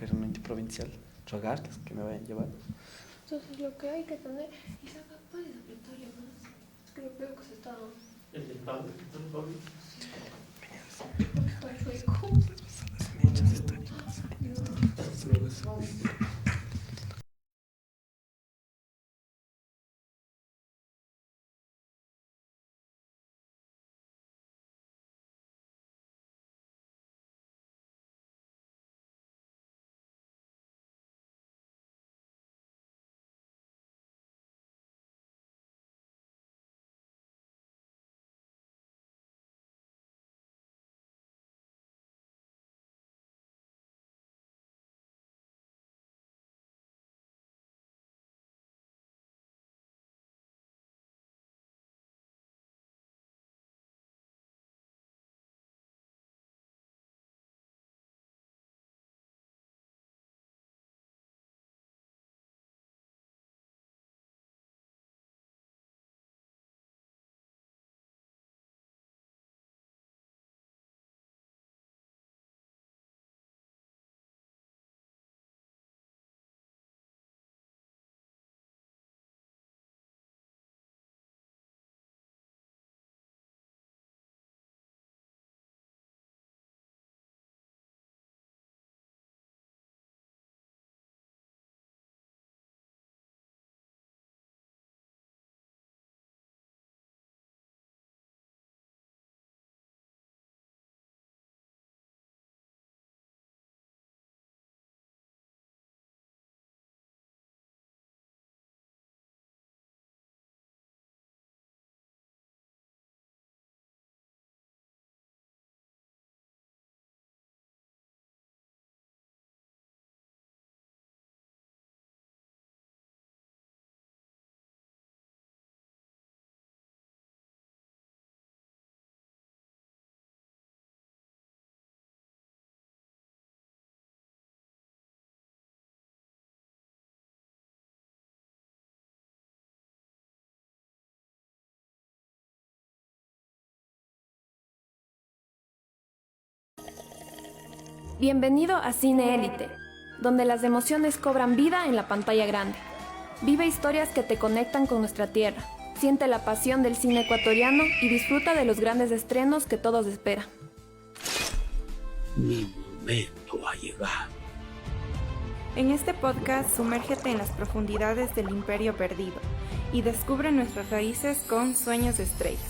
coger un ente provincial, rogarles que me vayan llevando. Entonces lo que hay que tener... Isaac, ¿puedes apretarle más? Es que lo veo que se está... El del Pablo, el Pablo. Está chueco. Hechos históricos. Bienvenido a Cine Élite, donde las emociones cobran vida en la pantalla grande. Vive historias que te conectan con nuestra tierra. Siente la pasión del cine ecuatoriano y disfruta de los grandes estrenos que todos esperan. Mi momento ha llegado. En este podcast, sumérgete en las profundidades del Imperio Perdido y descubre nuestras raíces con Sueños de Estrellas,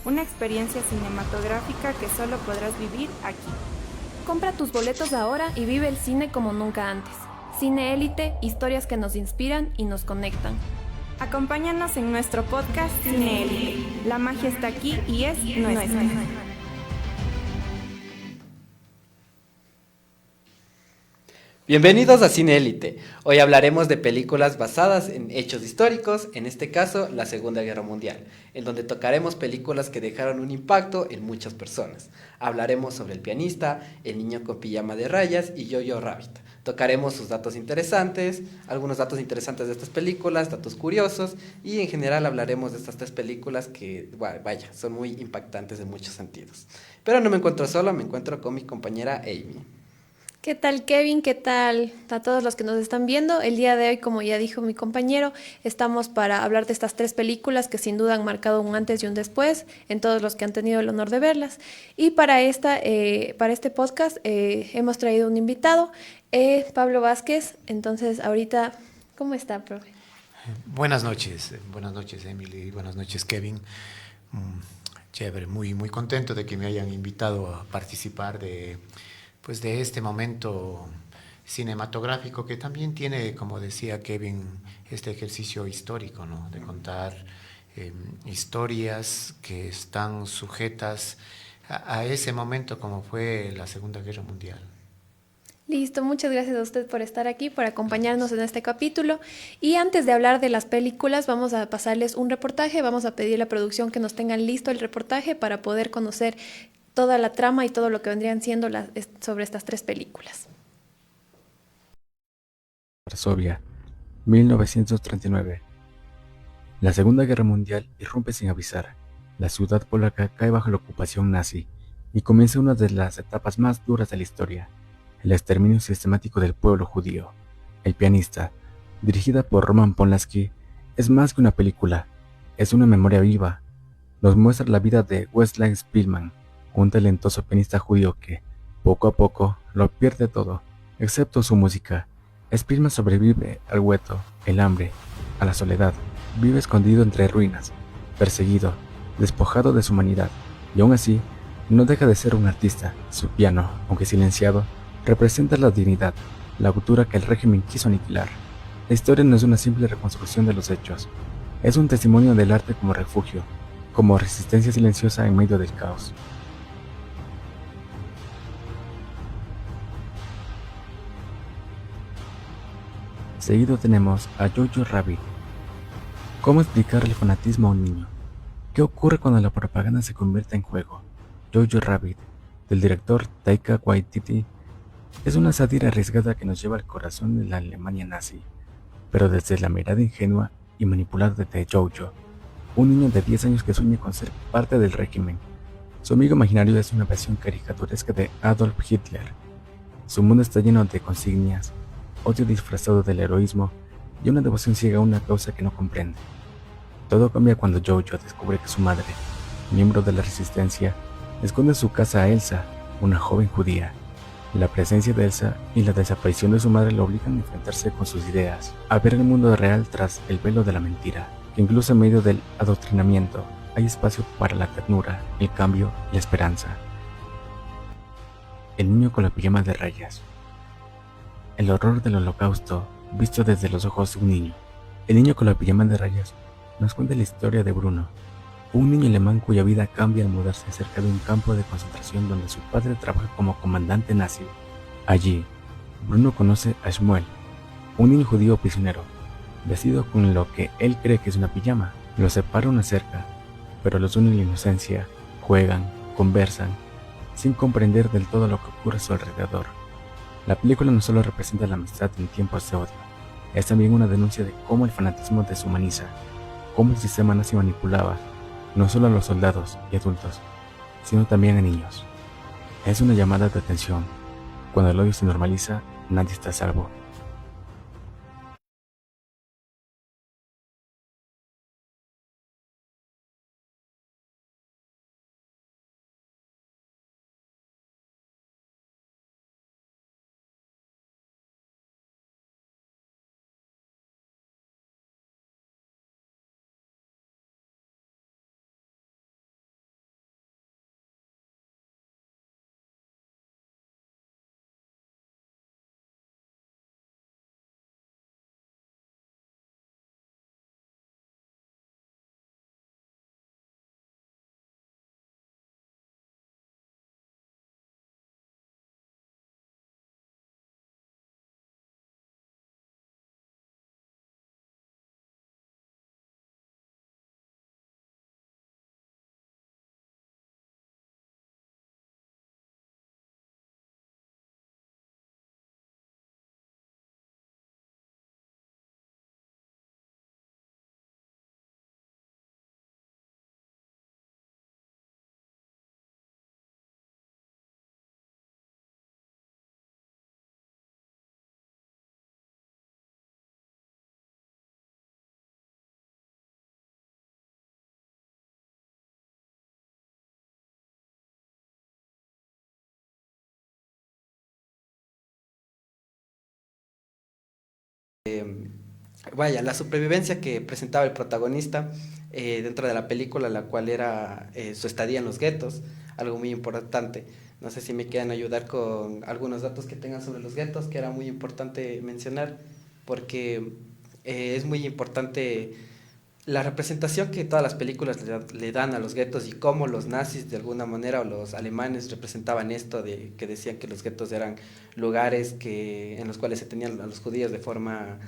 una experiencia cinematográfica que solo podrás vivir aquí. Compra tus boletos ahora y vive el cine como nunca antes. Cine Élite, historias que nos inspiran y nos conectan. Acompáñanos en nuestro podcast Cine Élite. La magia está aquí y es nuestra. Bienvenidos a Cine Élite. Hoy hablaremos de películas basadas en hechos históricos, en este caso la Segunda Guerra Mundial, en donde tocaremos películas que dejaron un impacto en muchas personas. Hablaremos sobre El pianista, El niño con pijama de rayas y Jojo Rabbit. Tocaremos sus datos interesantes, algunos datos interesantes de estas películas, datos curiosos, y en general hablaremos de estas tres películas que, vaya, son muy impactantes en muchos sentidos. Pero no me encuentro solo, me encuentro con mi compañera Amy. ¿Qué tal, Kevin? ¿Qué tal a todos los que nos están viendo? El día de hoy, como ya dijo mi compañero, estamos para hablar de estas tres películas que sin duda han marcado un antes y un después en todos los que han tenido el honor de verlas. Y para este podcast hemos traído un invitado, Pablo Vázquez. Entonces, ahorita, ¿cómo está, profe? Buenas noches Emily, buenas noches Kevin. Chévere, muy contento de que me hayan invitado a participar de este momento cinematográfico que también tiene, como decía Kevin, este ejercicio histórico, ¿no? De contar historias que están sujetas a ese momento como fue la Segunda Guerra Mundial. Listo, muchas gracias a usted por estar aquí, por acompañarnos en este capítulo. Y antes de hablar de las películas, vamos a pasarles un reportaje, vamos a pedir a la producción que nos tengan listo el reportaje para poder conocer toda la trama y todo lo que vendrían siendo sobre estas tres películas. Varsovia, 1939. La Segunda Guerra Mundial irrumpe sin avisar. La ciudad polaca cae bajo la ocupación nazi y comienza una de las etapas más duras de la historia. el exterminio sistemático del pueblo judío. El pianista, dirigida por Roman Polanski, es más que una película, es una memoria viva. Nos muestra la vida de Westlake Spielmann, un talentoso pianista judío que, poco a poco, lo pierde todo, excepto su música. Spielmann sobrevive al hueto, el hambre, a la soledad, vive escondido entre ruinas, perseguido, despojado de su humanidad, y aún así, no deja de ser un artista. Su piano, aunque silenciado, representa la dignidad, la cultura que el régimen quiso aniquilar. La historia no es una simple reconstrucción de los hechos, es un testimonio del arte como refugio, como resistencia silenciosa en medio del caos. Seguido tenemos a Jojo Rabbit. ¿Cómo explicar el fanatismo a un niño? ¿Qué ocurre cuando la propaganda se convierte en juego? Jojo Rabbit, del director Taika Waititi, es una sátira arriesgada que nos lleva al corazón de la Alemania nazi, pero desde la mirada ingenua y manipulada de Jojo, un niño de 10 años que sueña con ser parte del régimen. Su amigo imaginario es una versión caricaturesca de Adolf Hitler. Su mundo está lleno de consignias, odio disfrazado del heroísmo y una devoción ciega a una causa que no comprende. Todo cambia cuando Jojo descubre que su madre, miembro de la resistencia, esconde en su casa a Elsa, una joven judía. La presencia de Elsa y la desaparición de su madre lo obligan a enfrentarse con sus ideas, a ver el mundo real tras el velo de la mentira, que incluso en medio del adoctrinamiento hay espacio para la ternura, el cambio y la esperanza. El niño con la pijama de rayas. El horror del holocausto visto desde los ojos de un niño. El niño con la pijama de rayas nos cuenta la historia de Bruno, un niño alemán cuya vida cambia al mudarse cerca de un campo de concentración donde su padre trabaja como comandante nazi. Allí, Bruno conoce a Shmuel, un niño judío prisionero, vestido con lo que él cree que es una pijama. Los separa una cerca, pero los une en la inocencia, juegan, conversan, sin comprender del todo lo que ocurre a su alrededor. La película no solo representa la amistad en tiempos de odio, es también una denuncia de cómo el fanatismo deshumaniza, cómo el sistema nazi manipulaba no solo a los soldados y adultos, sino también a niños. Es una llamada de atención. Cuando el odio se normaliza, nadie está a salvo. Vaya, la supervivencia que presentaba el protagonista dentro de la película, la cual era su estadía en los guetos, algo muy importante. No sé si me quieran ayudar con algunos datos que tengan sobre los guetos, que era muy importante mencionar, porque es muy importante la representación que todas las películas le dan a los guetos y cómo los nazis de alguna manera o los alemanes representaban esto de que decían que los guetos eran lugares en los cuales se tenían a los judíos de una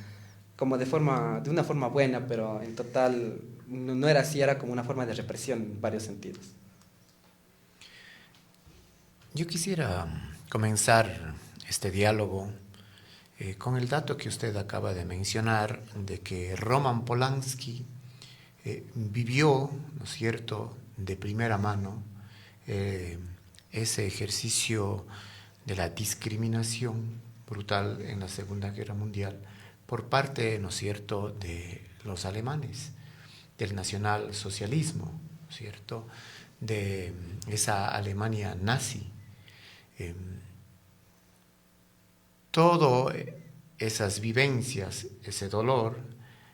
forma buena, pero en total no era así, era como una forma de represión en varios sentidos. Yo quisiera comenzar este diálogo con el dato que usted acaba de mencionar de que Roman Polanski vivió, ¿no es cierto?, de primera mano ese ejercicio de la discriminación brutal en la Segunda Guerra Mundial por parte, ¿no es cierto?, de los alemanes, del nacionalsocialismo, ¿no es cierto?, de esa Alemania nazi. Todo esas vivencias, ese dolor,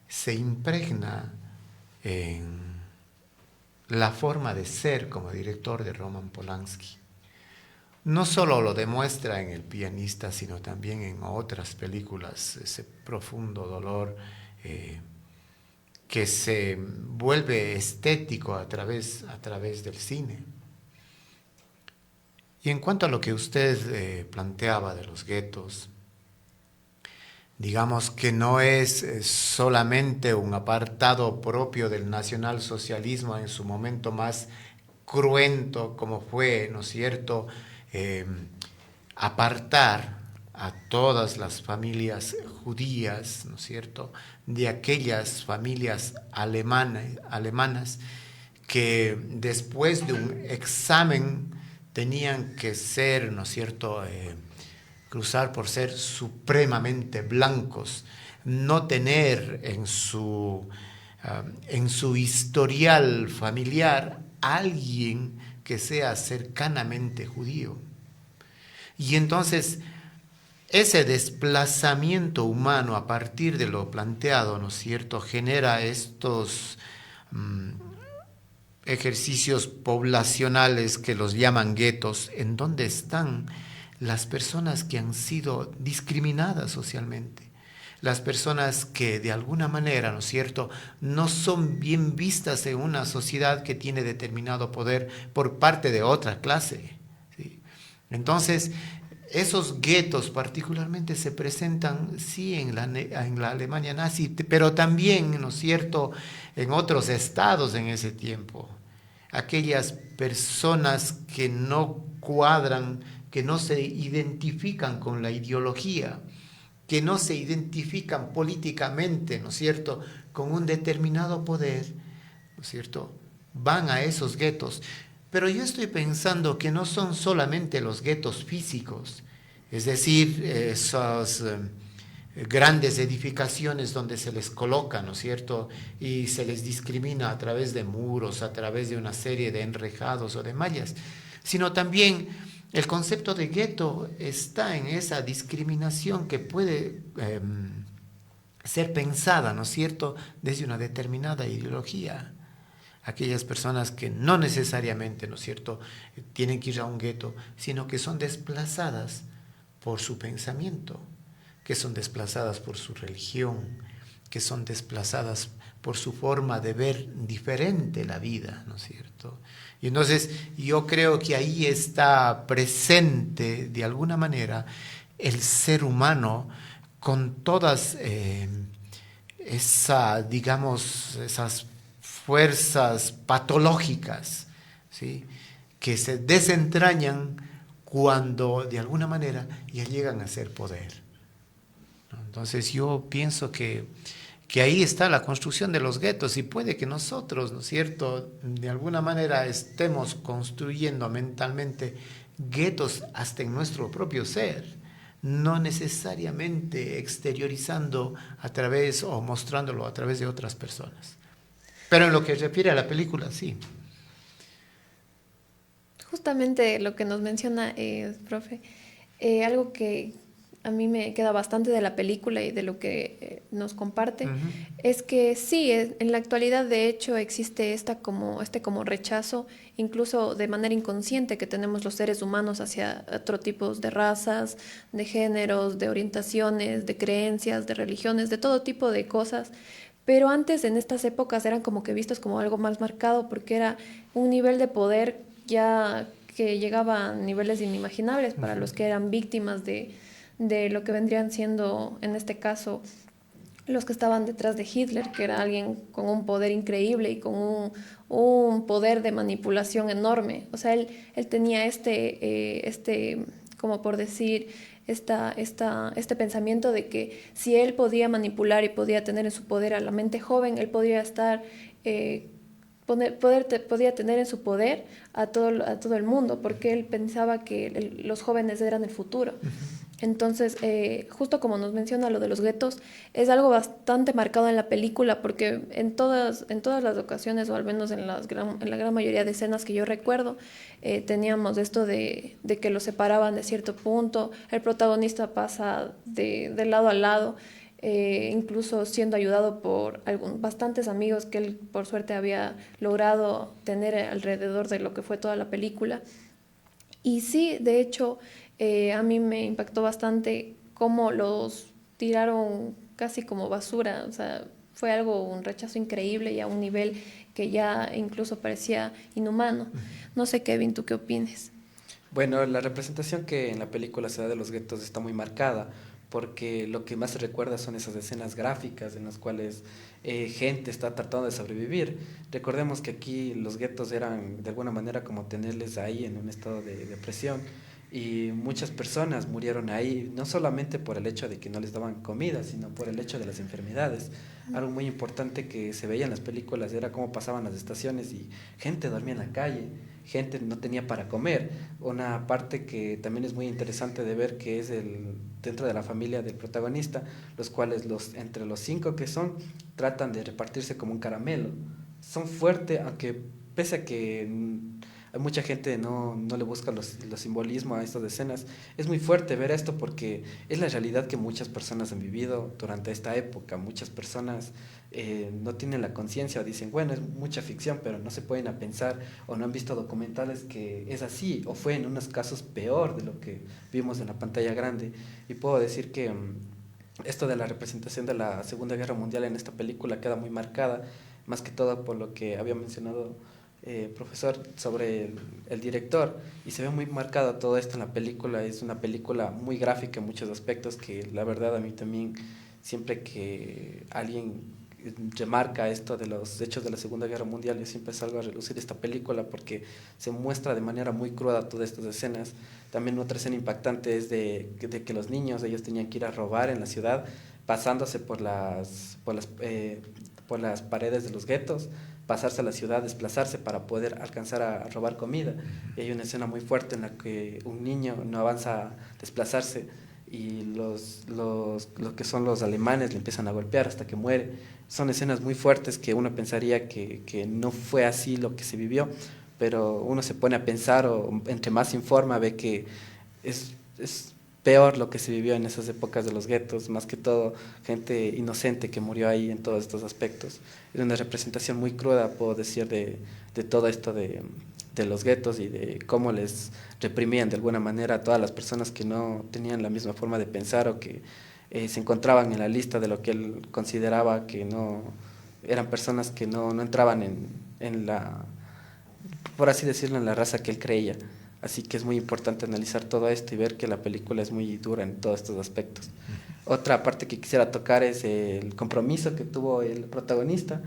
se impregna en la forma de ser como director de Roman Polanski. No solo lo demuestra en El pianista, sino también en otras películas, ese profundo dolor que se vuelve estético a través del cine. Y en cuanto a lo que usted planteaba de los guetos, digamos que no es solamente un apartado propio del nacionalsocialismo en su momento más cruento, como fue, ¿no es cierto?, apartar a todas las familias judías, ¿no es cierto?, de aquellas familias alemanas que después de un examen tenían que ser, ¿no es cierto?, cruzar por ser supremamente blancos, no tener en su historial familiar alguien que sea cercanamente judío. Y entonces ese desplazamiento humano a partir de lo planteado, ¿no es cierto?, genera estos ejercicios poblacionales que los llaman guetos, en donde están las personas que han sido discriminadas socialmente, las personas que de alguna manera, ¿no es cierto?, no son bien vistas en una sociedad que tiene determinado poder por parte de otra clase, ¿sí? Entonces, esos guetos particularmente se presentan, sí, en la Alemania nazi, pero también, ¿no es cierto?, en otros estados en ese tiempo. Aquellas personas que no cuadran, que no se identifican con la ideología, que no se identifican políticamente, ¿no es cierto?, con un determinado poder, ¿no es cierto?, van a esos guetos. Pero yo estoy pensando que no son solamente los guetos físicos, es decir, esas grandes edificaciones donde se les coloca, ¿no es cierto?, y se les discrimina a través de muros, a través de una serie de enrejados o de mallas, sino también el concepto de gueto está en esa discriminación que puede ser pensada, ¿no es cierto?, desde una determinada ideología. Aquellas personas que no necesariamente, ¿no es cierto?, tienen que ir a un gueto, sino que son desplazadas por su pensamiento, que son desplazadas por su religión, que son desplazadas por su forma de ver diferente la vida, ¿no es cierto? Y entonces yo creo que ahí está presente de alguna manera el ser humano con todas esas fuerzas patológicas, ¿sí?, que se desentrañan cuando de alguna manera ya llegan a ser poder, ¿no? Entonces yo pienso que ahí está la construcción de los guetos, y puede que nosotros, ¿no es cierto?, de alguna manera estemos construyendo mentalmente guetos hasta en nuestro propio ser, no necesariamente exteriorizando a través o mostrándolo a través de otras personas. Pero en lo que refiere a la película, sí. Justamente lo que nos menciona, profe, algo que a mí me queda bastante de la película y de lo que nos comparte, es que sí, en la actualidad de hecho existe este como rechazo, incluso de manera inconsciente, que tenemos los seres humanos hacia otro tipo de razas, de géneros, de orientaciones, de creencias, de religiones, de todo tipo de cosas. Pero antes, en estas épocas, eran como que vistos como algo más marcado, porque era un nivel de poder ya que llegaba a niveles inimaginables para los que eran víctimas de lo que vendrían siendo, en este caso, los que estaban detrás de Hitler, que era alguien con un poder increíble y con un poder de manipulación enorme. O sea, él tenía como por decir, este pensamiento de que si él podía manipular y podía tener en su poder a la mente joven, él podía estar podía tener en su poder a todo el mundo, porque él pensaba que los jóvenes eran el futuro. Entonces, justo como nos menciona lo de los guetos, es algo bastante marcado en la película, porque en todas las ocasiones, o al menos en la gran mayoría de escenas que yo recuerdo, teníamos esto de que los separaban de cierto punto, el protagonista pasa de lado a lado, incluso siendo ayudado por bastantes amigos que él por suerte había logrado tener alrededor de lo que fue toda la película. Y sí, de hecho, a mí me impactó bastante cómo los tiraron casi como basura. O sea, fue un rechazo increíble y a un nivel que ya incluso parecía inhumano. No sé, Kevin, ¿tú qué opines? Bueno, la representación que en la película se da de los guetos está muy marcada, porque lo que más se recuerda son esas escenas gráficas en las cuales gente está tratando de sobrevivir. Recordemos que aquí los guetos eran de alguna manera como tenerles ahí en un estado de opresión, y muchas personas murieron ahí, no solamente por el hecho de que no les daban comida, sino por el hecho de las enfermedades. Algo muy importante que se veía en las películas era cómo pasaban las estaciones y gente dormía en la calle, gente no tenía para comer. Una parte que también es muy interesante de ver, que es dentro de la familia del protagonista, los cuales entre los 5 que son, tratan de repartirse como un caramelo. Son fuertes, aunque pese a que hay mucha gente no le busca los simbolismos a estas escenas, es muy fuerte ver esto porque es la realidad que muchas personas han vivido durante esta época. Muchas personas no tienen la conciencia, o dicen, bueno, es mucha ficción, pero no se pueden a pensar o no han visto documentales que es así, o fue en unos casos peor de lo que vimos en la pantalla grande. Y puedo decir que esto de la representación de la Segunda Guerra Mundial en esta película queda muy marcada, más que todo por lo que había mencionado profesor sobre el director, y se ve muy marcado todo esto en la película. Es una película muy gráfica en muchos aspectos, que la verdad a mí también, siempre que alguien remarca esto de los hechos de la Segunda Guerra Mundial, yo siempre salgo a relucir esta película porque se muestra de manera muy cruda todas estas escenas. También otra escena impactante es de que los niños, ellos tenían que ir a robar en la ciudad, pasándose por las paredes de los guetos, pasarse a la ciudad, desplazarse para poder alcanzar a robar comida. Y hay una escena muy fuerte en la que un niño no avanza a desplazarse y lo que son los alemanes le empiezan a golpear hasta que muere. Son escenas muy fuertes que uno pensaría que no fue así lo que se vivió, pero uno se pone a pensar, o entre más se informa ve que es peor lo que se vivió en esas épocas de los guetos, más que todo gente inocente que murió ahí en todos estos aspectos. Es una representación muy cruda, puedo decir, de todo esto de los guetos y de cómo les reprimían de alguna manera a todas las personas que no tenían la misma forma de pensar, o que se encontraban en la lista de lo que él consideraba que no eran personas que no entraban en la, por así decirlo, en la raza que él creía. Así que es muy importante analizar todo esto y ver que la película es muy dura en todos estos aspectos. Otra parte que quisiera tocar es el compromiso que tuvo el protagonista,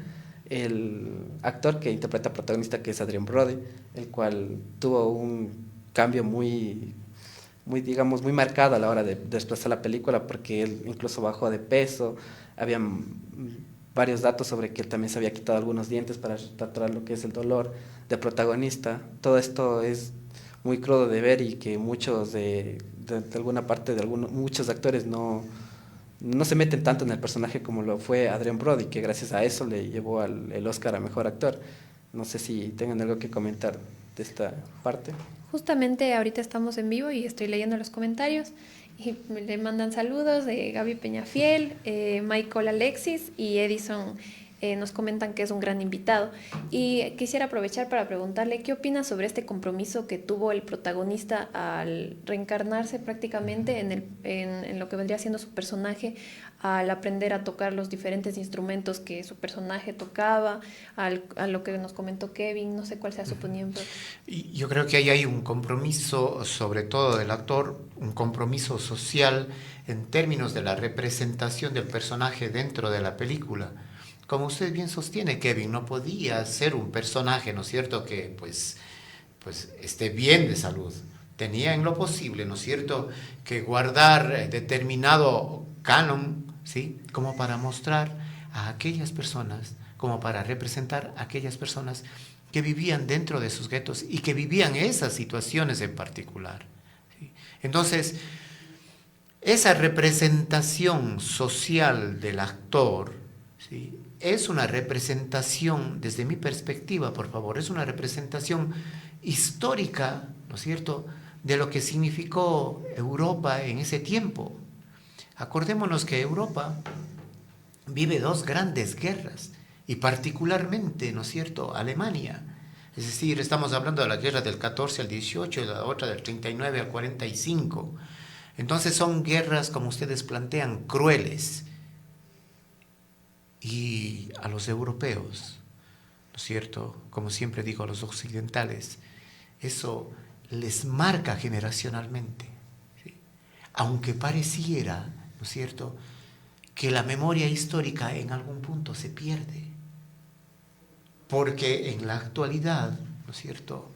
el actor que interpreta al protagonista, que es Adrien Brody, el cual tuvo un cambio muy marcado a la hora de desplazar la película, porque él incluso bajó de peso. Habían varios datos sobre que él también se había quitado algunos dientes para tratar lo que es el dolor del protagonista. Todo esto es muy crudo de ver, y que muchos muchos actores no se meten tanto en el personaje como lo fue Adrien Brody, que gracias a eso le llevó el Oscar a Mejor Actor. No sé si tengan algo que comentar de esta parte. Justamente ahorita estamos en vivo y estoy leyendo los comentarios y le mandan saludos de Gaby Peñafiel, Michael Alexis y Edison. Nos comentan que es un gran invitado, y quisiera aprovechar para preguntarle qué opina sobre este compromiso que tuvo el protagonista al reencarnarse prácticamente en lo que vendría siendo su personaje, al aprender a tocar los diferentes instrumentos que su personaje tocaba, a lo que nos comentó Kevin. No sé cuál sea su opinión. Y yo creo que ahí hay un compromiso, sobre todo del actor, un compromiso social en términos de la representación del personaje dentro de la película. Como usted bien sostiene, Kevin, no podía ser un personaje, ¿no es cierto?, que pues esté bien de salud. Tenía en lo posible, ¿no es cierto?, que guardar determinado canon, ¿sí?, como para mostrar a aquellas personas como para representar a aquellas personas que vivían dentro de sus guetos y que vivían esas situaciones en particular. ¿Sí? Entonces, esa representación social del actor, ¿sí?, es una representación, desde mi perspectiva, por favor, es una representación histórica, ¿no es cierto?, de lo que significó Europa en ese tiempo. Acordémonos que Europa vive dos grandes guerras, y particularmente, ¿no es cierto?, Alemania. Es decir, estamos hablando de la guerra del 14 al 18 y la otra del 39 al 45. Entonces son guerras, como ustedes plantean, crueles. Y a los europeos, ¿no es cierto?, como siempre digo, a los occidentales, eso les marca generacionalmente, ¿sí? Aunque pareciera, ¿no es cierto?, que la memoria histórica en algún punto se pierde, porque en la actualidad, ¿no es cierto?,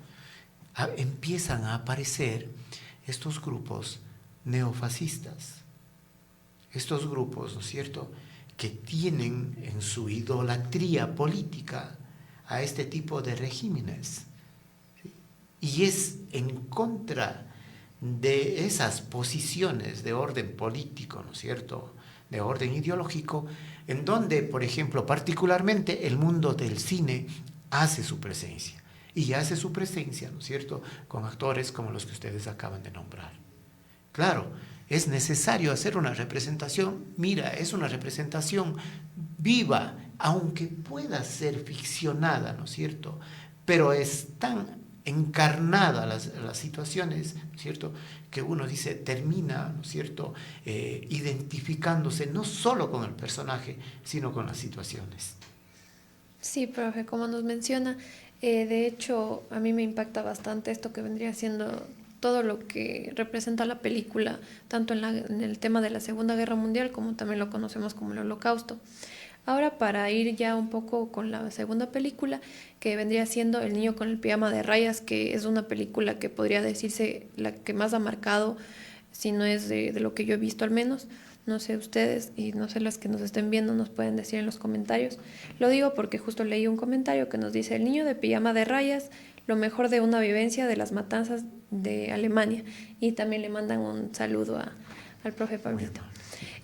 empiezan a aparecer estos grupos neofascistas, estos grupos, ¿no es cierto?, que tienen en su idolatría política a este tipo de regímenes, ¿sí? Y es en contra de esas posiciones de orden político, ¿no es cierto?, de orden ideológico, en donde, por ejemplo, particularmente el mundo del cine hace su presencia, y hace su presencia, ¿no es cierto?, con actores como los que ustedes acaban de nombrar. Claro, es necesario hacer una representación, mira, es una representación viva, aunque pueda ser ficcionada, ¿no es cierto?, pero es tan encarnada las situaciones, ¿no es cierto?, que uno dice, termina, ¿no es cierto?, identificándose no solo con el personaje, sino con las situaciones. Sí, profe, como nos menciona, de hecho, a mí me impacta bastante esto que vendría siendo todo lo que representa la película, tanto en el tema de la Segunda Guerra Mundial, como también lo conocemos como el Holocausto. Ahora, para ir ya un poco con la segunda película, que vendría siendo El niño con el pijama de rayas, que es una película que podría decirse la que más ha marcado, si no es de lo que yo he visto al menos. No sé ustedes y no sé los que nos estén viendo nos pueden decir en los comentarios. Lo digo porque justo leí un comentario que nos dice: el niño de pijama de rayas, lo mejor de una vivencia de las matanzas de Alemania. Y también le mandan un saludo al profe Pablito.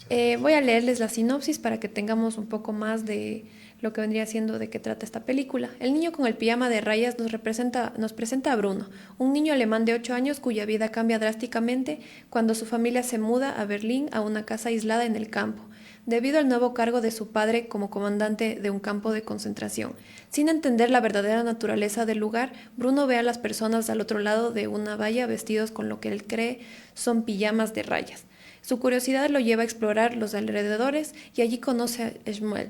Voy a leerles la sinopsis para que tengamos un poco más de lo que vendría siendo de qué trata esta película. El niño con el pijama de rayas nos presenta a Bruno, un niño alemán de 8 años cuya vida cambia drásticamente cuando su familia se muda a Berlín a una casa aislada en el campo, debido al nuevo cargo de su padre como comandante de un campo de concentración. Sin entender la verdadera naturaleza del lugar, Bruno ve a las personas al otro lado de una valla vestidos con lo que él cree son pijamas de rayas. Su curiosidad lo lleva a explorar los alrededores y allí conoce a Shmuel,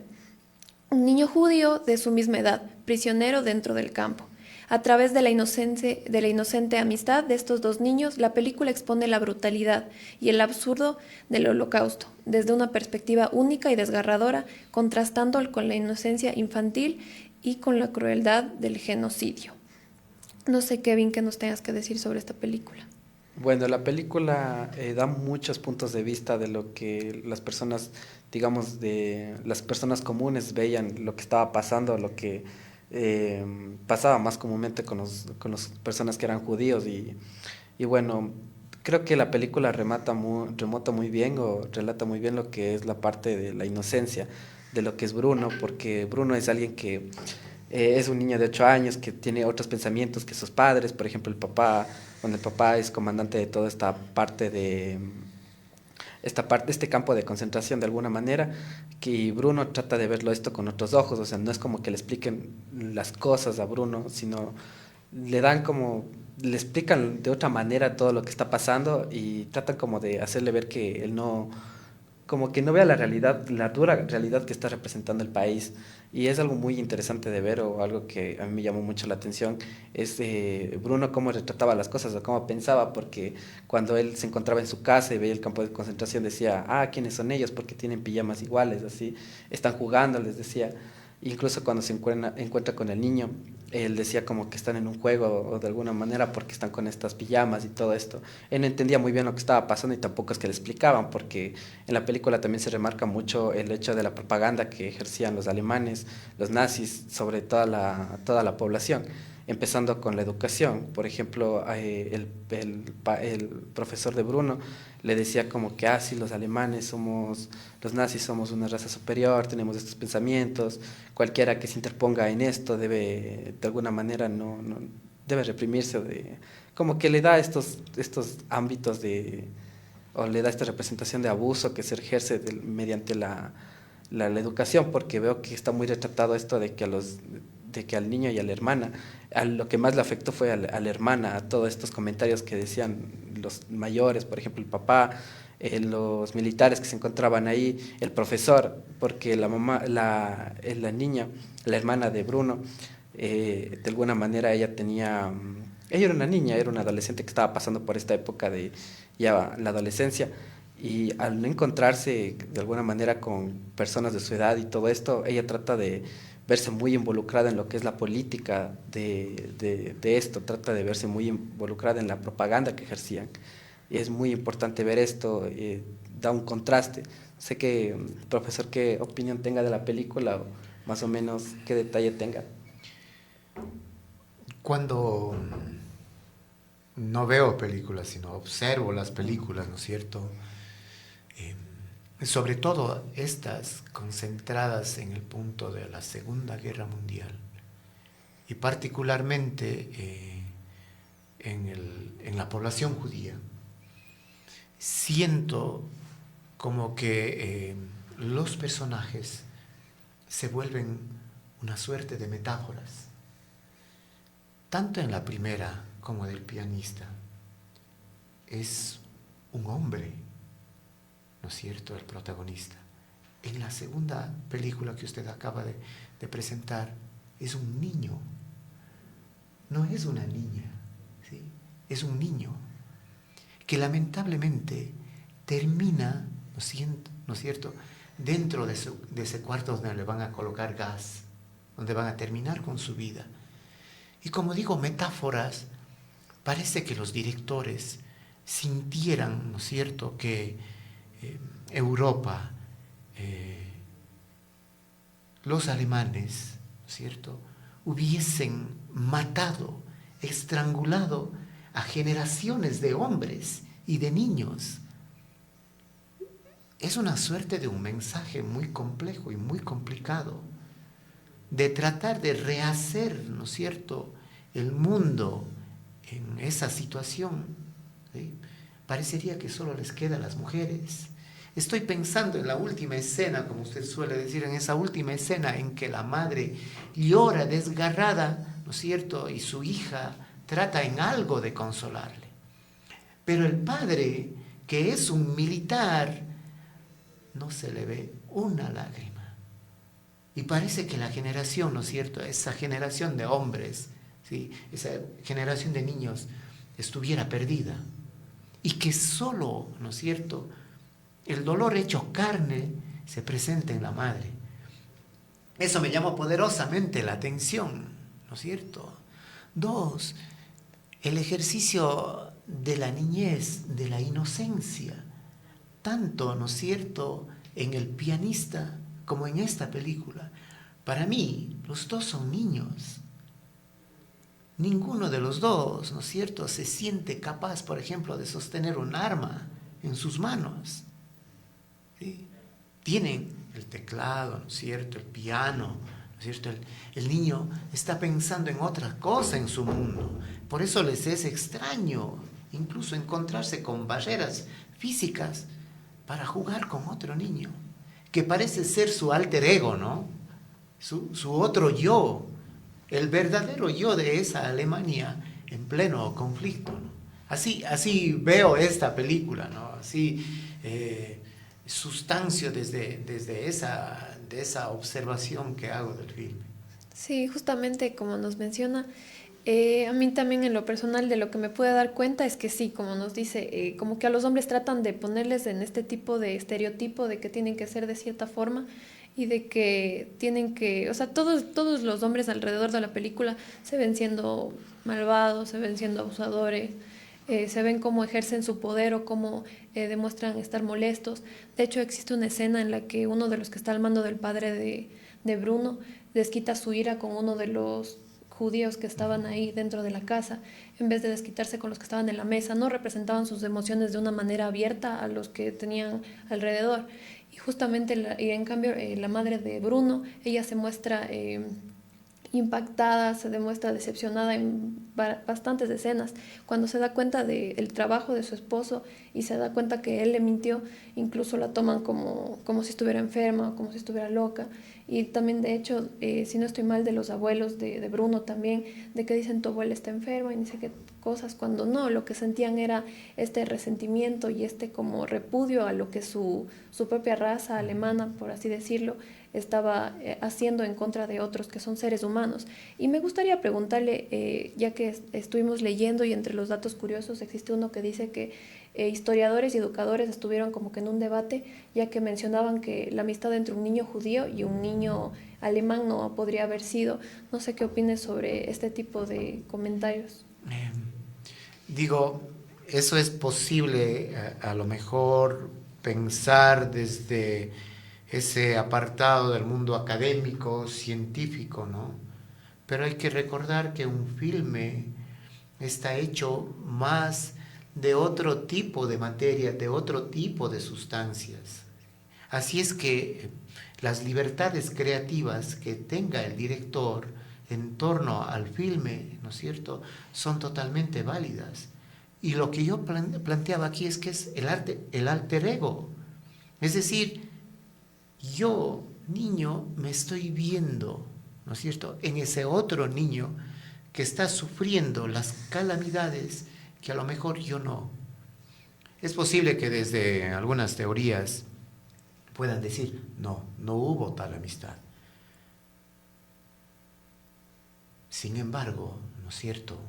un niño judío de su misma edad, prisionero dentro del campo. A través de la inocente amistad de estos dos niños, la película expone la brutalidad y el absurdo del Holocausto, desde una perspectiva única y desgarradora, contrastando con la inocencia infantil y con la crueldad del genocidio. No sé, Kevin, qué nos tengas que decir sobre esta película. Bueno, la película da muchos puntos de vista de lo que las personas, digamos, de las personas comunes veían lo que estaba pasando, lo que pasaba más comúnmente con las personas que eran judíos y bueno, creo que la película relata muy bien o relata muy bien lo que es la parte de la inocencia de lo que es Bruno, porque Bruno es alguien que es un niño de 8 años que tiene otros pensamientos que sus padres, por ejemplo el papá es comandante de toda esta parte de este campo de concentración de alguna manera, que Bruno trata de verlo esto con otros ojos, o sea, no es como que le expliquen las cosas a Bruno, sino le explican de otra manera todo lo que está pasando y tratan como de hacerle ver que él no, como que no vea la realidad, la dura realidad que está representando el país. Y es algo muy interesante de ver, o algo que a mí me llamó mucho la atención, es Bruno cómo retrataba las cosas o cómo pensaba, porque cuando él se encontraba en su casa y veía el campo de concentración decía, ¿quiénes son ellos? Porque tienen pijamas iguales, así, están jugando, les decía. Incluso cuando se encuentra con el niño, él decía como que están en un juego o de alguna manera porque están con estas pijamas y todo esto. Él no entendía muy bien lo que estaba pasando y tampoco es que le explicaban, porque en la película también se remarca mucho el hecho de la propaganda que ejercían los alemanes, los nazis, sobre toda la población, empezando con la educación. Por ejemplo, el profesor de Bruno le decía como que, sí, los alemanes somos, los nazis somos una raza superior, tenemos estos pensamientos, cualquiera que se interponga en esto debe, de alguna manera, no debe reprimirse, como que le da estos ámbitos o le da esta representación de abuso que se ejerce mediante la educación, porque veo que está muy retratado esto de que al niño y a la hermana, a lo que más le afectó fue a la hermana, a todos estos comentarios que decían los mayores, por ejemplo el papá, los militares que se encontraban ahí, el profesor, porque la mamá, la niña, la hermana de Bruno, de alguna manera ella era una niña, era una adolescente que estaba pasando por esta época de ya la adolescencia, y al no encontrarse de alguna manera con personas de su edad y todo esto, ella trata de verse muy involucrada en lo que es la política de esto, trata de verse muy involucrada en la propaganda que ejercían. Y es muy importante ver esto, da un contraste. Sé que, profesor, qué opinión tenga de la película o más o menos qué detalle tenga. Cuando no veo películas, sino observo las películas, ¿no es cierto? Sobre todo estas concentradas en el punto de la Segunda Guerra Mundial y particularmente en la población judía, siento como que los personajes se vuelven una suerte de metáforas, tanto en la primera como del pianista. Es un hombre, ¿no es cierto?, el protagonista. En la segunda película que usted acaba de presentar, es un niño. No es una niña, ¿sí? Es un niño que lamentablemente termina, ¿no es cierto?, dentro de ese cuarto donde le van a colocar gas, donde van a terminar con su vida. Y como digo, metáforas, parece que los directores sintieran, ¿no es cierto?, que Europa, los alemanes, ¿no es cierto?, hubiesen matado, estrangulado a generaciones de hombres y de niños. Es una suerte de un mensaje muy complejo y muy complicado de tratar de rehacer, ¿no es cierto?, el mundo en esa situación, ¿sí? Parecería que solo les queda a las mujeres. Estoy pensando en la última escena, como usted suele decir, en esa última escena en que la madre llora desgarrada, ¿no es cierto?, y su hija trata en algo de consolarle. Pero el padre, que es un militar, no se le ve una lágrima. Y parece que la generación, ¿no es cierto?, esa generación de hombres, ¿sí?, esa generación de niños estuviera perdida. Y que solo, ¿no es cierto?, el dolor hecho carne se presenta en la madre. Eso me llamó poderosamente la atención, ¿no es cierto? 2, el ejercicio de la niñez, de la inocencia, tanto, ¿no es cierto?, en el pianista como en esta película. Para mí, los dos son niños. Ninguno de los dos, ¿no es cierto?, se siente capaz, por ejemplo, de sostener un arma en sus manos. ¿Sí? Tienen el teclado, ¿no es cierto?, el piano, ¿no es cierto? El niño está pensando en otra cosa en su mundo. Por eso les es extraño incluso encontrarse con barreras físicas para jugar con otro niño, que parece ser su alter ego, ¿no? Su otro yo, el verdadero yo de esa Alemania en pleno conflicto, ¿no? Así veo esta película, ¿no? Así sustancio desde esa observación que hago del filme. Sí, justamente como nos menciona, a mí también en lo personal de lo que me pude dar cuenta es que sí, como nos dice, como que a los hombres tratan de ponerles en este tipo de estereotipo de que tienen que ser de cierta forma y de que tienen que, o sea, todos los hombres alrededor de la película se ven siendo malvados, se ven siendo abusadores, se ven cómo ejercen su poder o cómo demuestran estar molestos. De hecho, existe una escena en la que uno de los que está al mando del padre de Bruno desquita su ira con uno de los judíos que estaban ahí dentro de la casa, en vez de desquitarse con los que estaban en la mesa. No representaban sus emociones de una manera abierta a los que tenían alrededor. Y justamente, y en cambio, la madre de Bruno, ella se muestra impactada, se demuestra decepcionada en bastantes escenas. Cuando se da cuenta del trabajo de su esposo y se da cuenta que él le mintió, incluso la toman como si estuviera enferma, como si estuviera loca. Y también, de hecho, si no estoy mal, de los abuelos de Bruno también, de que dicen tu abuela está enferma y ni sé qué cosas, cuando no, lo que sentían era este resentimiento y este como repudio a lo que su propia raza alemana, por así decirlo, estaba haciendo en contra de otros que son seres humanos. Y me gustaría preguntarle, ya que estuvimos leyendo y entre los datos curiosos existe uno que dice que historiadores y educadores estuvieron como que en un debate, ya que mencionaban que la amistad entre un niño judío y un niño alemán no podría haber sido. No sé qué opines sobre este tipo de comentarios. Digo, eso es posible a lo mejor pensar desde ese apartado del mundo académico, científico, ¿no? Pero hay que recordar que un filme está hecho más de otro tipo de materia, de otro tipo de sustancias. Así es que las libertades creativas que tenga el director en torno al filme, ¿no es cierto?, son totalmente válidas. Y lo que yo planteaba aquí es que es el alter ego. Es decir, yo, niño, me estoy viendo, ¿no es cierto?, en ese otro niño que está sufriendo las calamidades que a lo mejor yo no. Es posible que desde algunas teorías puedan decir, no hubo tal amistad. Sin embargo, ¿no es cierto?,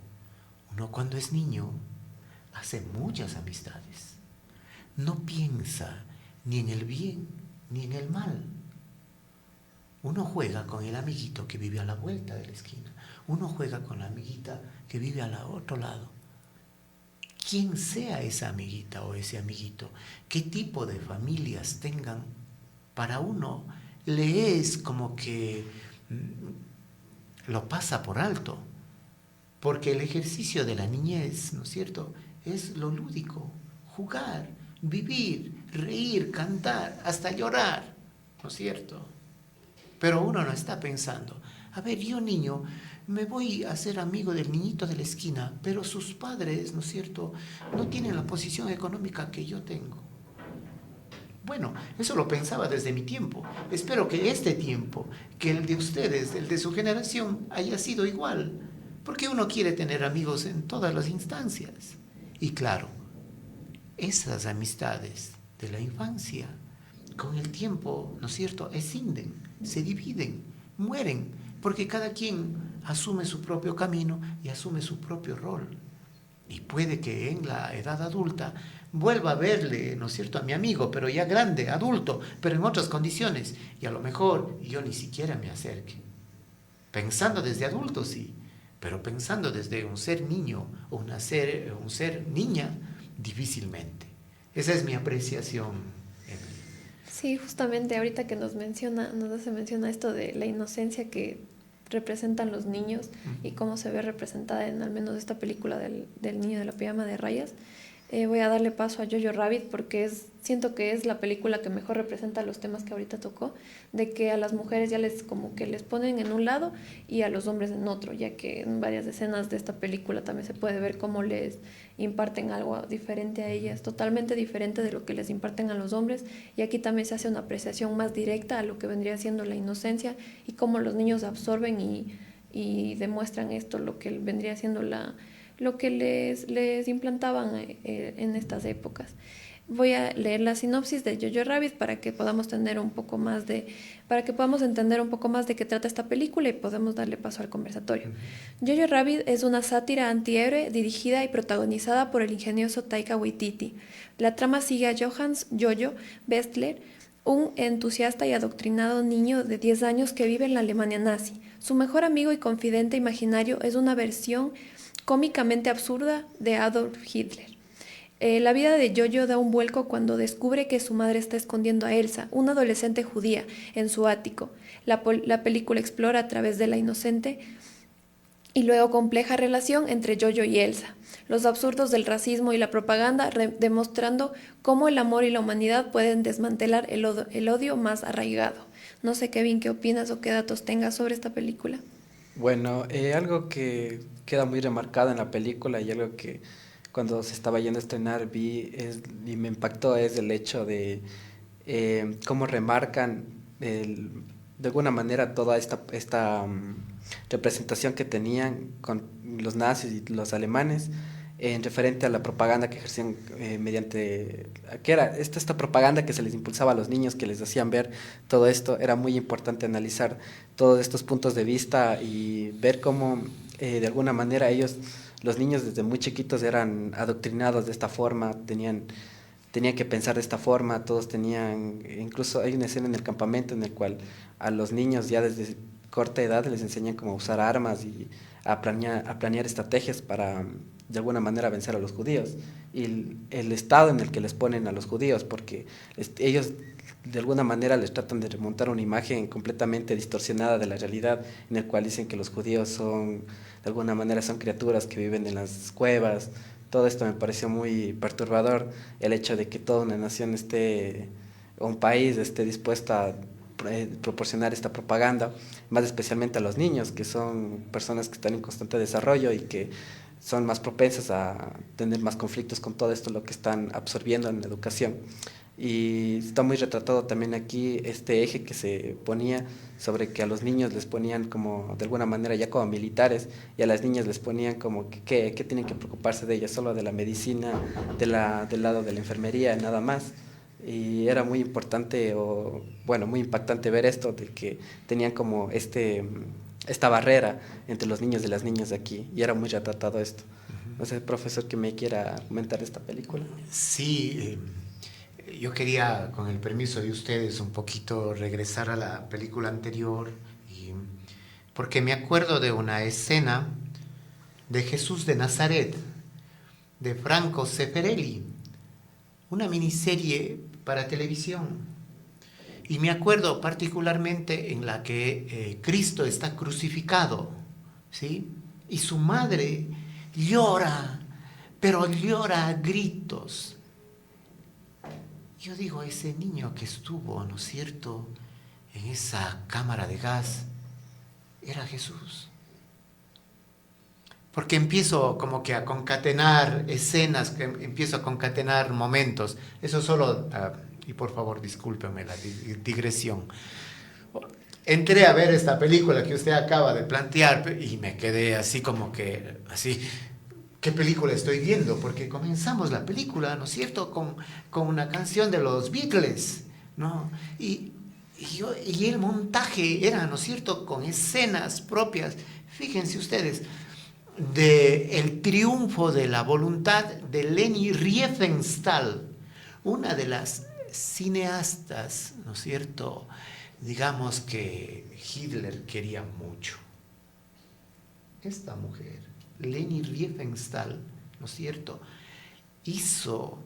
uno cuando es niño hace muchas amistades. No piensa ni en el bien ni en el mal. Uno juega con el amiguito que vive a la vuelta de la esquina. Uno juega con la amiguita que vive al otro lado. Quien sea esa amiguita o ese amiguito, qué tipo de familias tengan, para uno le es como que lo pasa por alto. Porque el ejercicio de la niñez, ¿no es cierto?, es lo lúdico, jugar, vivir, reír, cantar, hasta llorar, ¿no es cierto? Pero uno no está pensando, a ver, yo niño, me voy a hacer amigo del niñito de la esquina, pero sus padres, ¿no es cierto?, no tienen la posición económica que yo tengo. Bueno, eso lo pensaba desde mi tiempo. Espero que este tiempo, que el de ustedes, el de su generación, haya sido igual. Porque uno quiere tener amigos en todas las instancias. Y claro, esas amistades de la infancia, con el tiempo, ¿no es cierto?, escinden, se dividen, mueren, porque cada quien asume su propio camino y asume su propio rol. Y puede que en la edad adulta vuelva a verle, ¿no es cierto?, a mi amigo, pero ya grande, adulto, pero en otras condiciones. Y a lo mejor yo ni siquiera me acerque. Pensando desde adulto, sí, pero pensando desde un ser niño o un ser niña, difícilmente. Esa es mi apreciación, Emily. Sí, justamente ahorita que nos hace mención a esto de la inocencia que representan los niños y cómo se ve representada en al menos esta película del niño de la pijama de rayas. Voy a darle paso a Jojo Rabbit porque siento que es la película que mejor representa los temas que ahorita tocó, de que a las mujeres ya como que les ponen en un lado y a los hombres en otro, ya que en varias escenas de esta película también se puede ver cómo les imparten algo diferente a ellas, totalmente diferente de lo que les imparten a los hombres, y aquí también se hace una apreciación más directa a lo que vendría siendo la inocencia y cómo los niños absorben y demuestran esto, lo que vendría siendo lo que les implantaban en estas épocas. Voy a leer la sinopsis de Jojo Rabbit para que podamos entender un poco más de qué trata esta película y podemos darle paso al conversatorio. Jojo Rabbit es una sátira antihéroe dirigida y protagonizada por el ingenioso Taika Waititi. La trama sigue a Johannes Jojo Bestler, un entusiasta y adoctrinado niño de 10 años que vive en la Alemania nazi. Su mejor amigo y confidente imaginario es una versión cómicamente absurda de Adolf Hitler. La vida de Jojo da un vuelco cuando descubre que su madre está escondiendo a Elsa, una adolescente judía, en su ático. La película explora a través de la inocente y luego compleja relación entre Jojo y Elsa, los absurdos del racismo y la propaganda, demostrando cómo el amor y la humanidad pueden desmantelar el odio más arraigado. No sé, Kevin, ¿qué opinas o qué datos tengas sobre esta película? Bueno, algo que queda muy remarcado en la película y algo que cuando se estaba yendo a estrenar y me impactó es el hecho de cómo remarcan de alguna manera toda esta representación que tenían con los nazis y los alemanes en referente a la propaganda que ejercían mediante, que era esta propaganda que se les impulsaba a los niños, que les hacían ver todo esto. Era muy importante analizar todos estos puntos de vista y ver cómo de alguna manera los niños desde muy chiquitos eran adoctrinados de esta forma, tenían que pensar de esta forma, todos tenían, incluso hay una escena en el campamento en el cual a los niños ya desde corta edad les enseñan cómo usar armas y a planear estrategias para de alguna manera vencer a los judíos y el estado en el que les ponen a los judíos, porque ellos de alguna manera les tratan de remontar una imagen completamente distorsionada de la realidad, en el cual dicen que los judíos son, de alguna manera son criaturas que viven en las cuevas. Todo esto me pareció muy perturbador, el hecho de que toda una nación o un país esté dispuesto a proporcionar esta propaganda, más especialmente a los niños, que son personas que están en constante desarrollo y que son más propensas a tener más conflictos con todo esto, lo que están absorbiendo en la educación. Y está muy retratado también aquí este eje que se ponía sobre que a los niños les ponían como, de alguna manera, ya como militares, y a las niñas les ponían como que tienen que preocuparse de ellas, solo de la medicina, del lado de la enfermería, nada más. Y era muy importante, muy impactante ver esto, de que tenían como esta barrera entre los niños y las niñas de aquí, y era muy retratado esto. No sé, profesor, que me quiera comentar de esta película. Sí, yo quería, con el permiso de ustedes, un poquito regresar a la película anterior, porque me acuerdo de una escena de Jesús de Nazaret, de Franco Zeffirelli, una miniserie para televisión. Y me acuerdo particularmente en la que Cristo está crucificado, ¿sí? Y su madre llora, pero llora a gritos. Yo digo, ese niño que estuvo, ¿no es cierto?, en esa cámara de gas, era Jesús. Porque empiezo como que a concatenar escenas, que empiezo a concatenar momentos. Eso solo, y por favor discúlpeme la digresión. Entré a ver esta película que usted acaba de plantear y me quedé así como que, así, ¿qué película estoy viendo? Porque comenzamos la película, ¿no es cierto?, con una canción de los Beatles, ¿no? Y el montaje era, ¿no es cierto?, con escenas propias. Fíjense ustedes, de El triunfo de la voluntad de Leni Riefenstahl, una de las cineastas, ¿no es cierto?, digamos que Hitler quería mucho. Esta mujer, Leni Riefenstahl, ¿no es cierto?, hizo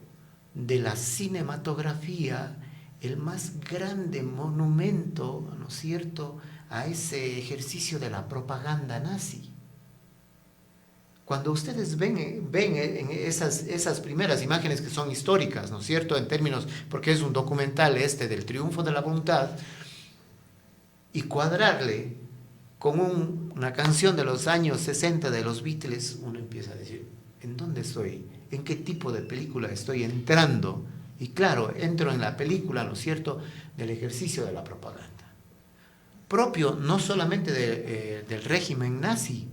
de la cinematografía el más grande monumento, ¿no es cierto?, a ese ejercicio de la propaganda nazi. Cuando ustedes ven en esas primeras imágenes que son históricas, ¿no es cierto?, en términos, porque es un documental del triunfo de la voluntad, y cuadrarle con una canción de los años 60 de los Beatles, uno empieza a decir, ¿en dónde estoy? ¿En qué tipo de película estoy entrando? Y claro, entro en la película, ¿no es cierto?, del ejercicio de la propaganda. Propio no solamente del régimen nazi,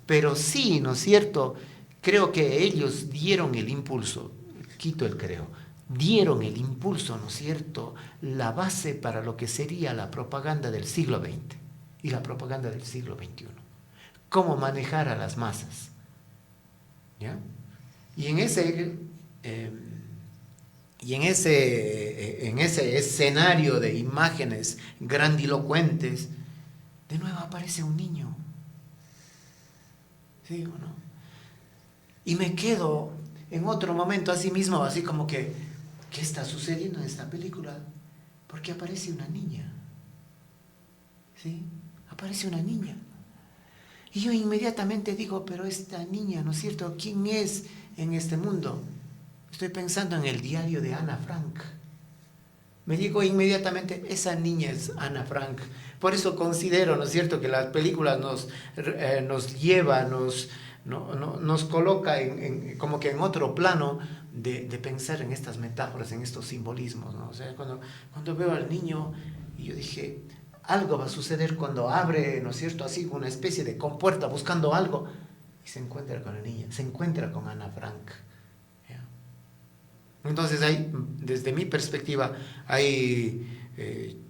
pero sí, ¿no es cierto?, creo que ellos dieron el impulso, quito el creo, dieron el impulso, ¿no es cierto?, la base para lo que sería la propaganda del siglo XX y la propaganda del siglo XXI. Cómo manejar a las masas, ¿ya? Y Y en ese escenario de imágenes grandilocuentes, de nuevo aparece un niño. ¿Sí o no? Y me quedo en otro momento así mismo, así como que, ¿qué está sucediendo en esta película? Porque aparece una niña. ¿Sí? Aparece una niña. Y yo inmediatamente digo, pero esta niña, ¿no es cierto? ¿Quién es en este mundo? Estoy pensando en el diario de Ana Frank. Me digo inmediatamente, esa niña es Ana Frank. Por eso considero, ¿no es cierto?, que las películas nos lleva, nos coloca como que en otro plano de pensar en estas metáforas, en estos simbolismos, ¿no? O sea, cuando veo al niño, y yo dije, algo va a suceder cuando abre, ¿no es cierto?, así una especie de compuerta buscando algo, y se encuentra con la niña, se encuentra con Ana Frank. ¿Ya? Entonces desde mi perspectiva, hay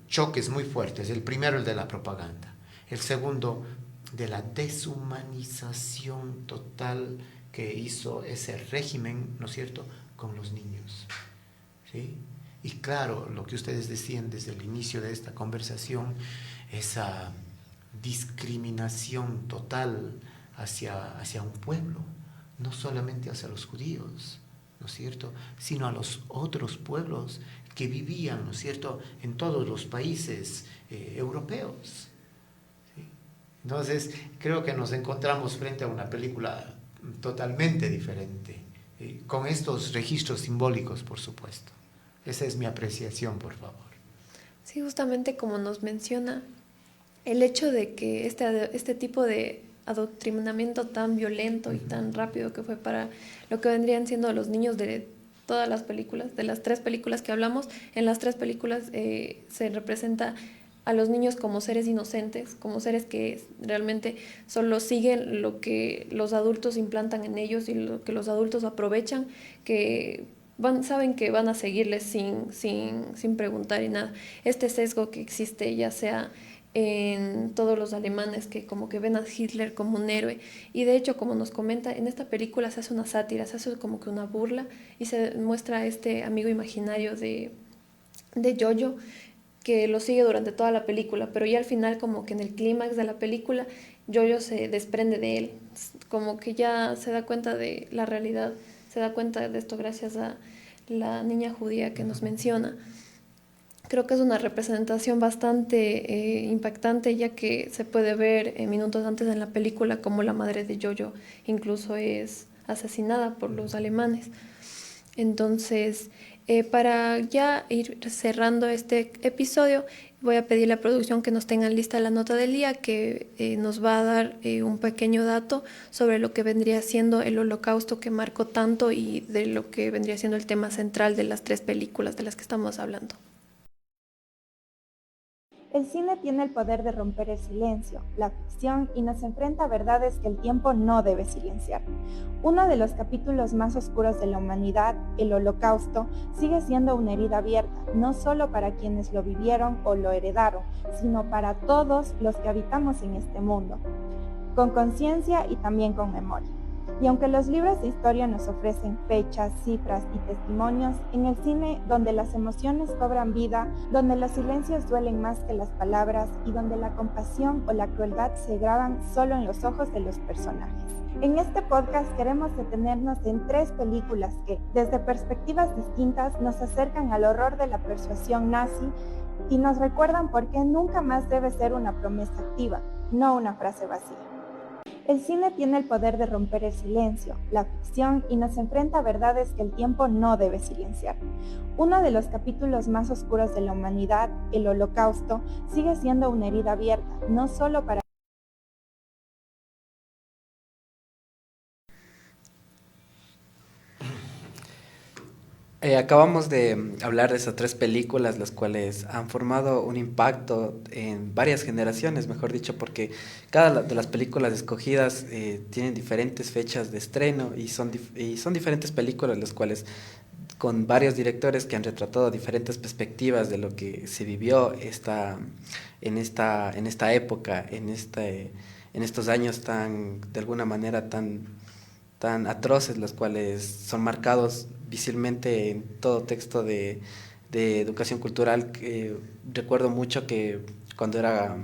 choques muy fuertes. El primero, el de la propaganda. El segundo, de la deshumanización total que hizo ese régimen, ¿no es cierto?, con los niños. ¿Sí? Y claro, lo que ustedes decían desde el inicio de esta conversación, esa discriminación total hacia un pueblo, no solamente hacia los judíos, ¿no es cierto?, sino a los otros pueblos que vivían, ¿no es cierto?, en todos los países europeos. ¿Sí? Entonces, creo que nos encontramos frente a una película totalmente diferente, con estos registros simbólicos, por supuesto. Esa es mi apreciación, por favor. Sí, justamente como nos menciona, el hecho de que este tipo de adoctrinamiento tan violento y tan rápido que fue para lo que vendrían siendo los niños de todas las películas, de las 3 películas que hablamos, en las 3 películas se representa a los niños como seres inocentes, como seres que realmente solo siguen lo que los adultos implantan en ellos y lo que los adultos aprovechan, que saben que van a seguirles sin preguntar y nada. Este sesgo que existe, ya sea en todos los alemanes que como que ven a Hitler como un héroe, y de hecho, como nos comenta, en esta película se hace una sátira, se hace como que una burla y se muestra a este amigo imaginario de Jojo que lo sigue durante toda la película, pero ya al final, como que en el clímax de la película, Jojo se desprende de él, como que ya se da cuenta de la realidad, se da cuenta de esto gracias a la niña judía que nos menciona. Creo que es una representación bastante impactante, ya que se puede ver minutos antes en la película como la madre de Jojo incluso es asesinada por los alemanes. Entonces, para ya ir cerrando este episodio, voy a pedir a la producción que nos tengan lista la nota del día, que nos va a dar un pequeño dato sobre lo que vendría siendo el Holocausto que marcó tanto y de lo que vendría siendo el tema central de las 3 películas de las que estamos hablando. El cine tiene el poder de romper el silencio, la ficción, y nos enfrenta a verdades que el tiempo no debe silenciar. Uno de los capítulos más oscuros de la humanidad, el Holocausto, sigue siendo una herida abierta, no solo para quienes lo vivieron o lo heredaron, sino para todos los que habitamos en este mundo, con conciencia y también con memoria. Y aunque los libros de historia nos ofrecen fechas, cifras y testimonios, en el cine, donde las emociones cobran vida, donde los silencios duelen más que las palabras y donde la compasión o la crueldad se graban solo en los ojos de los personajes. En este podcast queremos detenernos en 3 películas que, desde perspectivas distintas, nos acercan al horror de la persuasión nazi y nos recuerdan por qué nunca más debe ser una promesa activa, no una frase vacía. El cine tiene el poder de romper el silencio, la ficción, y nos enfrenta a verdades que el tiempo no debe silenciar. Uno de los capítulos más oscuros de la humanidad, el Holocausto, sigue siendo una herida abierta, no solo para... Acabamos de hablar de esas 3 películas, las cuales han formado un impacto en varias generaciones, mejor dicho, porque cada de las películas escogidas tienen diferentes fechas de estreno y son diferentes películas, las cuales con varios directores que han retratado diferentes perspectivas de lo que se vivió en esta época, en estos años de alguna manera tan atroces, los cuales son marcados visualmente en todo texto de educación cultural. Recuerdo mucho que cuando era,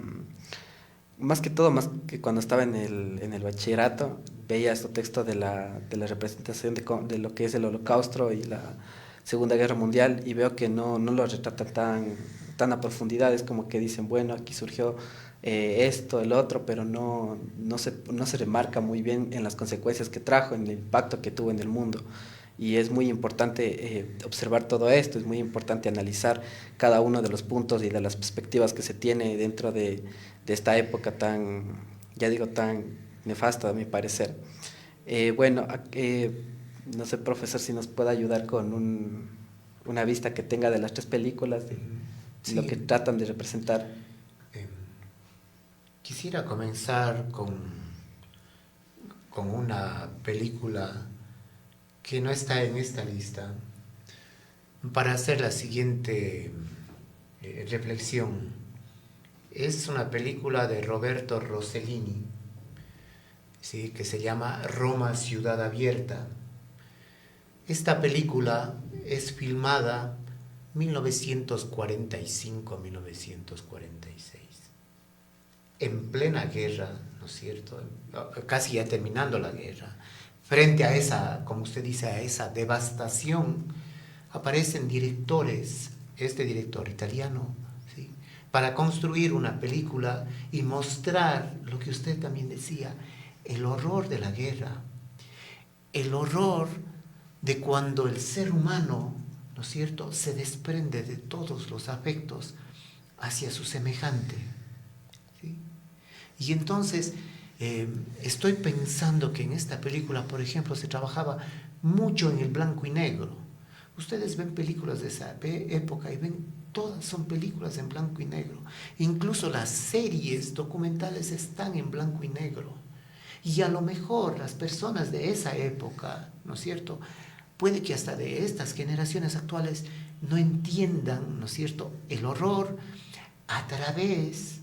más que todo, más que cuando estaba en el bachillerato, veía este texto de la representación de lo que es el Holocausto y la Segunda Guerra Mundial, y veo que no lo retratan tan a profundidad. Es como que dicen, bueno, aquí surgió esto, el otro, pero no se remarca muy bien en las consecuencias que trajo, en el impacto que tuvo en el mundo. Y es muy importante observar todo esto, es muy importante analizar cada uno de los puntos y de las perspectivas que se tiene dentro de esta época tan, ya digo, tan nefasta a mi parecer. Bueno, no sé, profesor, si nos puede ayudar con una vista que tenga de las tres películas, de Sí. lo que tratan de representar. Quisiera comenzar con una película que no está en esta lista, para hacer la siguiente reflexión. Es una película de Roberto Rossellini, ¿sí?, que se llama Roma, Ciudad Abierta. Esta película es filmada 1945-1946, en plena guerra, ¿no es cierto?, casi ya terminando la guerra. Frente a esa, como usted dice, a esa devastación, aparecen directores, este director italiano, ¿sí?, para construir una película y mostrar lo que usted también decía, el horror de la guerra, el horror de cuando el ser humano, ¿no es cierto?, se desprende de todos los afectos hacia su semejante, ¿sí? Y entonces estoy pensando que en esta película, por ejemplo, se trabajaba mucho en el blanco y negro. Ustedes ven películas de esa época y ven, todas son películas en blanco y negro. Incluso las series documentales están en blanco y negro. Y a lo mejor las personas de esa época, ¿no es cierto?, puede que hasta de estas generaciones actuales no entiendan, ¿no es cierto?, el horror a través,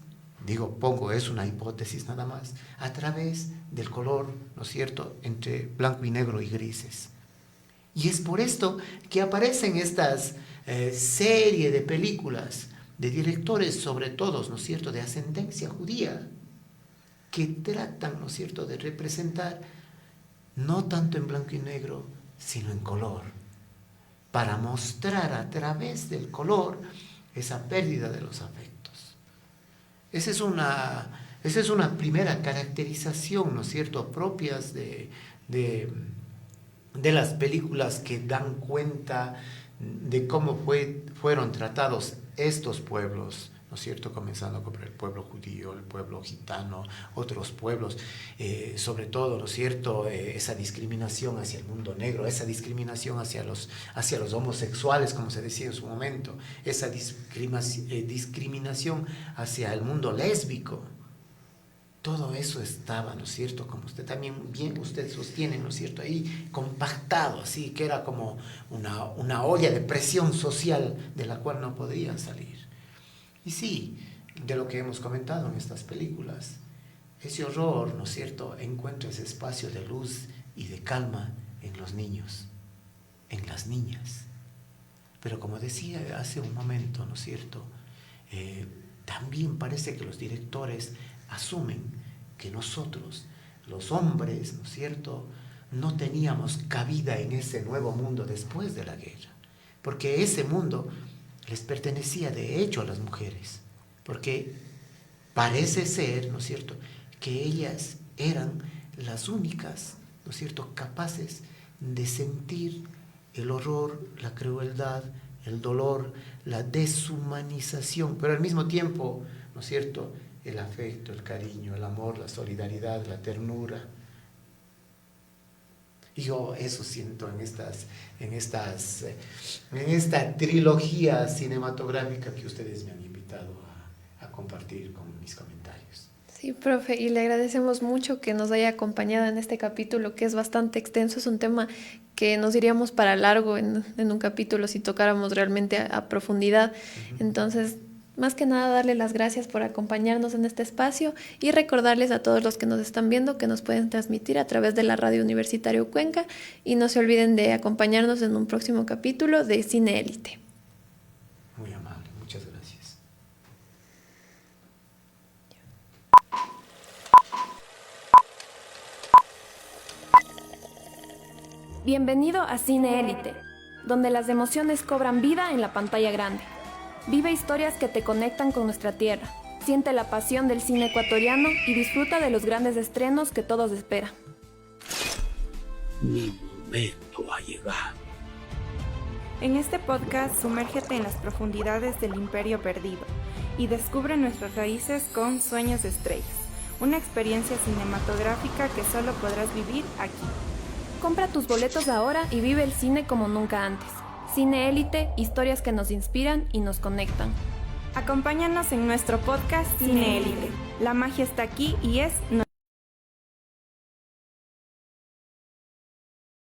es una hipótesis nada más, a través del color, ¿no es cierto?, entre blanco y negro y grises. Y es por esto que aparecen estas serie de películas de directores, sobre todo, ¿no es cierto?, de ascendencia judía, que tratan, ¿no es cierto?, de representar no tanto en blanco y negro, sino en color, para mostrar a través del color esa pérdida de los afectos. Esa es una primera caracterización, ¿no es cierto?, propias de las películas que dan cuenta de cómo fueron tratados estos pueblos, ¿no es cierto?, comenzando por el pueblo judío, el pueblo gitano, otros pueblos, sobre todo, ¿no es cierto?, esa discriminación hacia el mundo negro, esa discriminación hacia los homosexuales, como se decía en su momento, esa discriminación hacia el mundo lésbico. Todo eso estaba, ¿no es cierto?, como usted también bien usted sostiene, ¿no es cierto?, ahí compactado, así que era como una olla de presión social de la cual no podían salir. Y sí, de lo que hemos comentado en estas películas, ese horror, ¿no es cierto?, encuentra ese espacio de luz y de calma en los niños, en las niñas. Pero como decía hace un momento, ¿no es cierto?, también parece que los directores asumen que nosotros, los hombres, ¿no es cierto?, no teníamos cabida en ese nuevo mundo después de la guerra, porque ese mundo les pertenecía de hecho a las mujeres, porque parece ser, ¿no es cierto?, que ellas eran las únicas, ¿no es cierto?, capaces de sentir el horror, la crueldad, el dolor, la deshumanización, pero al mismo tiempo, ¿no es cierto?, el afecto, el cariño, el amor, la solidaridad, la ternura. Y yo eso siento en esta trilogía cinematográfica que ustedes me han invitado a compartir con mis comentarios. Sí, profe, y le agradecemos mucho que nos haya acompañado en este capítulo, que es bastante extenso. Es un tema que nos iríamos para largo en un capítulo si tocáramos realmente a profundidad. Entonces, Más que nada darle las gracias por acompañarnos en este espacio y recordarles a todos los que nos están viendo que nos pueden transmitir a través de la Radio Universitaria Cuenca y no se olviden de acompañarnos en un próximo capítulo de Cine Élite. Muy amable, muchas gracias. Bienvenido a Cine Élite, donde las emociones cobran vida en la pantalla grande. Vive historias que te conectan con nuestra tierra. Siente la pasión del cine ecuatoriano y disfruta de los grandes estrenos que todos esperan. Mi momento ha llegado. En este podcast, sumérgete en las profundidades del Imperio Perdido y descubre nuestras raíces con Sueños de Estrellas, una experiencia cinematográfica que solo podrás vivir aquí. Compra tus boletos ahora y vive el cine como nunca antes. Cine Élite, historias que nos inspiran y nos conectan. Acompáñanos en nuestro podcast Cine Élite. La magia está aquí y es